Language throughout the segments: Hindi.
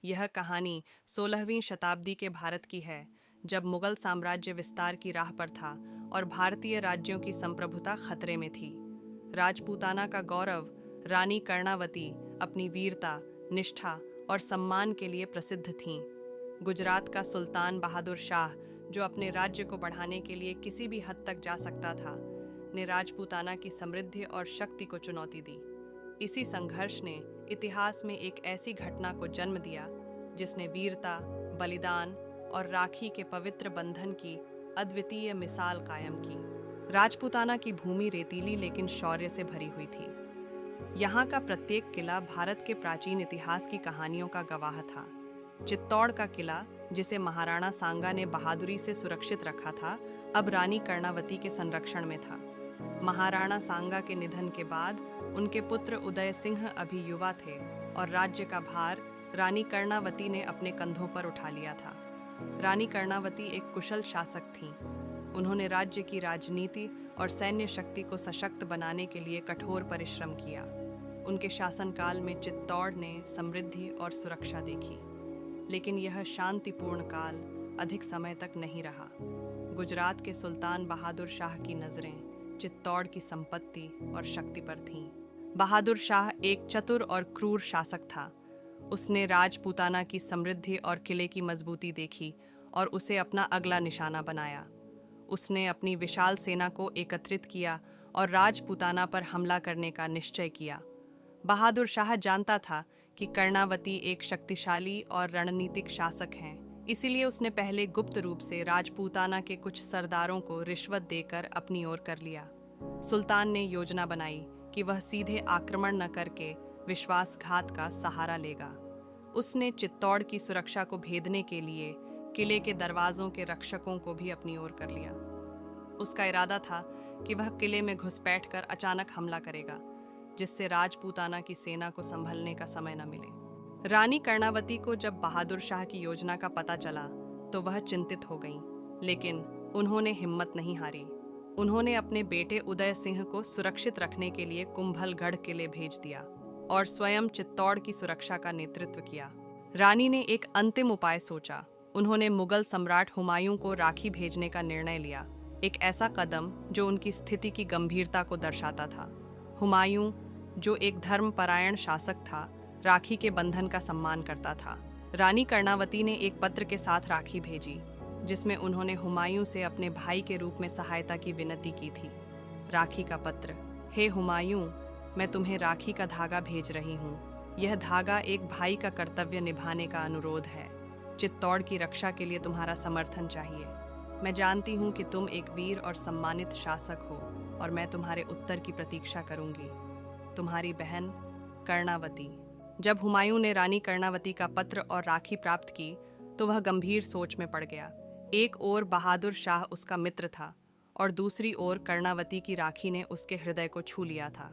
यह कहानी 16वीं शताब्दी के भारत की है, जब मुगल साम्राज्य विस्तार की राह पर था और भारतीय राज्यों की संप्रभुता खतरे में थी। राजपूताना का गौरव, रानी कर्णावती अपनी वीरता, निष्ठा और सम्मान के लिए प्रसिद्ध थीं। गुजरात का सुल्तान बहादुर शाह, जो अपने राज्य को बढ़ाने के लिए किसी भी हद तक जा सकता था, ने राजपूताना की समृद्धि और शक्ति को चुनौती दी। इसी संघर्ष ने इतिहास में एक ऐसी घटना को जन्म दिया जिसने वीरता, बलिदान और राखी के पवित्र बंधन की अद्वितीय मिसाल कायम की। राजपूताना की भूमि रेतीली लेकिन शौर्य से भरी हुई थी। यहाँ का प्रत्येक किला भारत के प्राचीन इतिहास की कहानियों का गवाह था। चित्तौड़ का किला, जिसे महाराणा सांगा ने बहादुरी से सुरक्षित रखा था, अब रानी कर्णावती के संरक्षण में था। महाराणा सांगा के निधन के बाद उनके पुत्र उदय सिंह अभी युवा थे और राज्य का भार रानी कर्णावती ने अपने कंधों पर उठा लिया था। रानी कर्णावती एक कुशल शासक थीं। उन्होंने राज्य की राजनीति और सैन्य शक्ति को सशक्त बनाने के लिए कठोर परिश्रम किया। उनके शासनकाल में चित्तौड़ ने समृद्धि और सुरक्षा देखी, लेकिन यह शांतिपूर्ण काल अधिक समय तक नहीं रहा। गुजरात के सुल्तान बहादुर शाह की नज़रें चित्तौड़ की संपत्ति और शक्ति पर थीं। बहादुर शाह एक चतुर और क्रूर शासक था। उसने राजपूताना की समृद्धि और किले की मजबूती देखी और उसे अपना अगला निशाना बनाया। उसने अपनी विशाल सेना को एकत्रित किया और राजपूताना पर हमला करने का निश्चय किया। बहादुर शाह जानता था कि कर्णावती एक शक्तिशाली और रणनीतिक शासक हैं, इसीलिए उसने पहले गुप्त रूप से राजपूताना के कुछ सरदारों को रिश्वत देकर अपनी ओर कर लिया। सुल्तान ने योजना बनाई कि वह सीधे आक्रमण न करके विश्वासघात का सहारा लेगा। उसने चित्तौड़ की सुरक्षा को भेदने के लिए किले के दरवाजों के रक्षकों को भी अपनी ओर कर लिया। उसका इरादा था कि वह किले में घुसपैठ कर अचानक हमला करेगा, जिससे राजपूताना की सेना को संभलने का समय न मिले। रानी कर्णावती को जब बहादुर शाह की योजना का पता चला तो वह चिंतित हो गईं, लेकिन उन्होंने हिम्मत नहीं हारी। उन्होंने अपने बेटे उदय सिंह को सुरक्षित रखने के लिए कुंभलगढ़ किले भेज दिया और स्वयं चित्तौड़ की सुरक्षा का नेतृत्व किया। रानी ने एक अंतिम उपाय सोचा। उन्होंने मुगल सम्राट हुमायूं को राखी भेजने का निर्णय लिया, एक ऐसा कदम जो उनकी स्थिति की गंभीरता को दर्शाता था। हुमायूं, जो एक धर्मपरायण शासक था, राखी के बंधन का सम्मान करता था। रानी कर्णावती ने एक पत्र के साथ राखी भेजी, जिसमें उन्होंने हुमायूं से अपने भाई के रूप में सहायता की विनती की थी। राखी का पत्र: हे हुमायूं, मैं तुम्हें राखी का धागा भेज रही हूँ। यह धागा एक भाई का कर्तव्य निभाने का अनुरोध है। चित्तौड़ की रक्षा के लिए तुम्हारा समर्थन चाहिए। मैं जानती हूँ कि तुम एक वीर और सम्मानित शासक हो और मैं तुम्हारे उत्तर की प्रतीक्षा करूँगी। तुम्हारी बहन कर्णावती। जब हुमायूं ने रानी कर्णावती का पत्र और राखी प्राप्त की तो वह गंभीर सोच में पड़ गया। एक ओर बहादुर शाह उसका मित्र था और दूसरी ओर कर्णावती की राखी ने उसके हृदय को छू लिया था।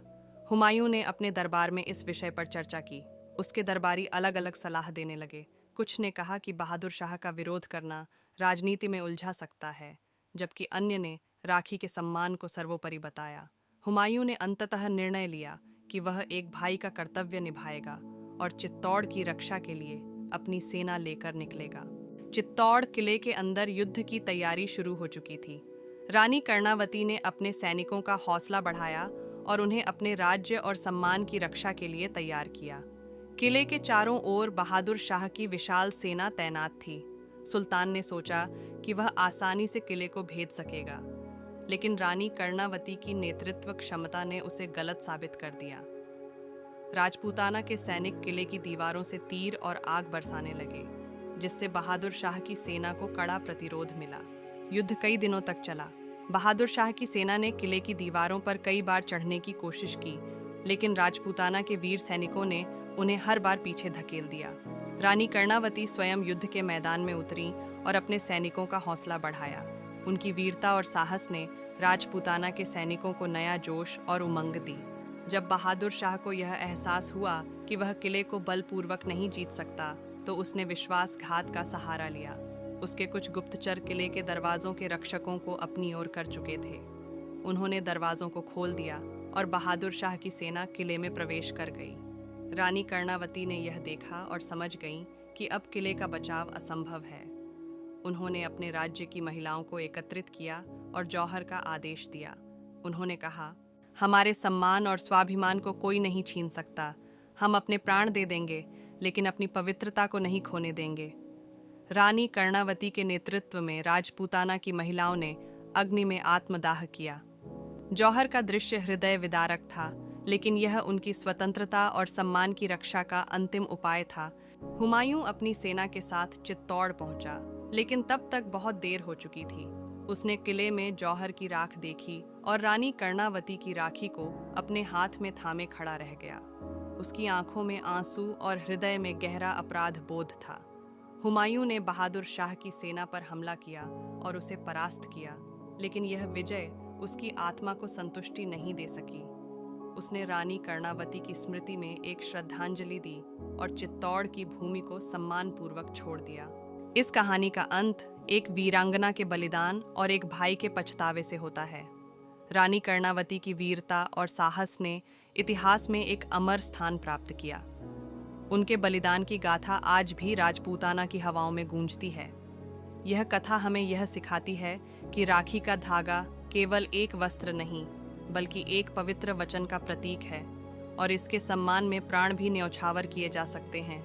हुमायूं ने अपने दरबार में इस विषय पर चर्चा की। उसके दरबारी अलग अलग सलाह देने लगे। कुछ ने कहा कि बहादुर शाह का विरोध करना राजनीति में उलझा सकता है, जबकि अन्य ने राखी के सम्मान को सर्वोपरि बताया। हुमायूं ने अंततः निर्णय लिया कि वह एक भाई का कर्तव्य निभाएगा और चित्तौड़ की रक्षा के लिए अपनी सेना लेकर निकलेगा। चित्तौड़ किले के अंदर युद्ध की तैयारी शुरू हो चुकी थी। रानी कर्णावती ने अपने सैनिकों का हौसला बढ़ाया और उन्हें अपने राज्य और सम्मान की रक्षा के लिए तैयार किया। किले के चारों ओर बहादुर शाह की विशाल सेना तैनात थी। सुल्तान ने सोचा कि वह आसानी से किले को भेद सकेगा, लेकिन रानी कर्णावती की नेतृत्व क्षमता ने उसे गलत साबित कर दिया। राजपूताना के सैनिक किले की दीवारों से तीर और आग बरसाने लगे, जिससे बहादुर शाह की सेना को कड़ा प्रतिरोध मिला। युद्ध कई दिनों तक चला। बहादुर शाह की सेना ने किले की दीवारों पर कई बार चढ़ने की कोशिश की, लेकिन राजपूताना के वीर सैनिकों ने उन्हें हर बार पीछे धकेल दिया। रानी कर्णावती स्वयं युद्ध के मैदान में उतरी और अपने सैनिकों का हौसला बढ़ाया। उनकी वीरता और साहस ने राजपूताना के सैनिकों को नया जोश और उमंग दी। जब बहादुर शाह को यह एहसास हुआ कि वह किले को बलपूर्वक नहीं जीत सकता, तो उसने विश्वासघात का सहारा लिया। उसके कुछ गुप्तचर किले के दरवाजों के रक्षकों को अपनी ओर कर चुके थे। उन्होंने दरवाजों को खोल दिया और बहादुर शाह की सेना किले में प्रवेश कर गई। रानी कर्णावती ने यह देखा और समझ गईं कि अब किले का बचाव असंभव है। उन्होंने अपने राज्य की महिलाओं को एकत्रित किया और जौहर का आदेश दिया। उन्होंने कहा, हमारे सम्मान और स्वाभिमान को कोई नहीं छीन सकता। हम अपने प्राण दे देंगे, लेकिन अपनी पवित्रता को नहीं खोने देंगे। रानी कर्णावती के नेतृत्व में राजपूताना की महिलाओं ने अग्नि में आत्मदाह किया। जौहर का दृश्य हृदय विदारक था, लेकिन यह उनकी स्वतंत्रता और सम्मान की रक्षा का अंतिम उपाय था। हुमायूं अपनी सेना के साथ चित्तौड़ पहुंचा, लेकिन तब तक बहुत देर हो चुकी थी। उसने किले में जौहर की राख देखी और रानी कर्णावती की राखी को अपने हाथ में थामे खड़ा रह गया। उसकी आंखों में आंसू और हृदय में गहरा अपराध बोध था। हुमायूं ने बहादुर शाह की सेना पर हमला किया और उसे परास्त किया, लेकिन यह विजय उसकी आत्मा को संतुष्टि नहीं दे सकी। उसने रानी कर्णावती की स्मृति में एक श्रद्धांजलि दी और चित्तौड़ की भूमि को सम्मानपूर्वक छोड़ दिया। इस कहानी का अंत एक वीरांगना के बलिदान और एक भाई के पछतावे से होता है। रानी कर्णावती की वीरता और साहस ने इतिहास में एक अमर स्थान प्राप्त किया। उनके बलिदान की गाथा आज भी राजपूताना की हवाओं में गूंजती है। यह कथा हमें यह सिखाती है कि राखी का धागा केवल एक वस्त्र नहीं, बल्कि एक पवित्र वचन का प्रतीक है और इसके सम्मान में प्राण भी न्यौछावर किए जा सकते हैं।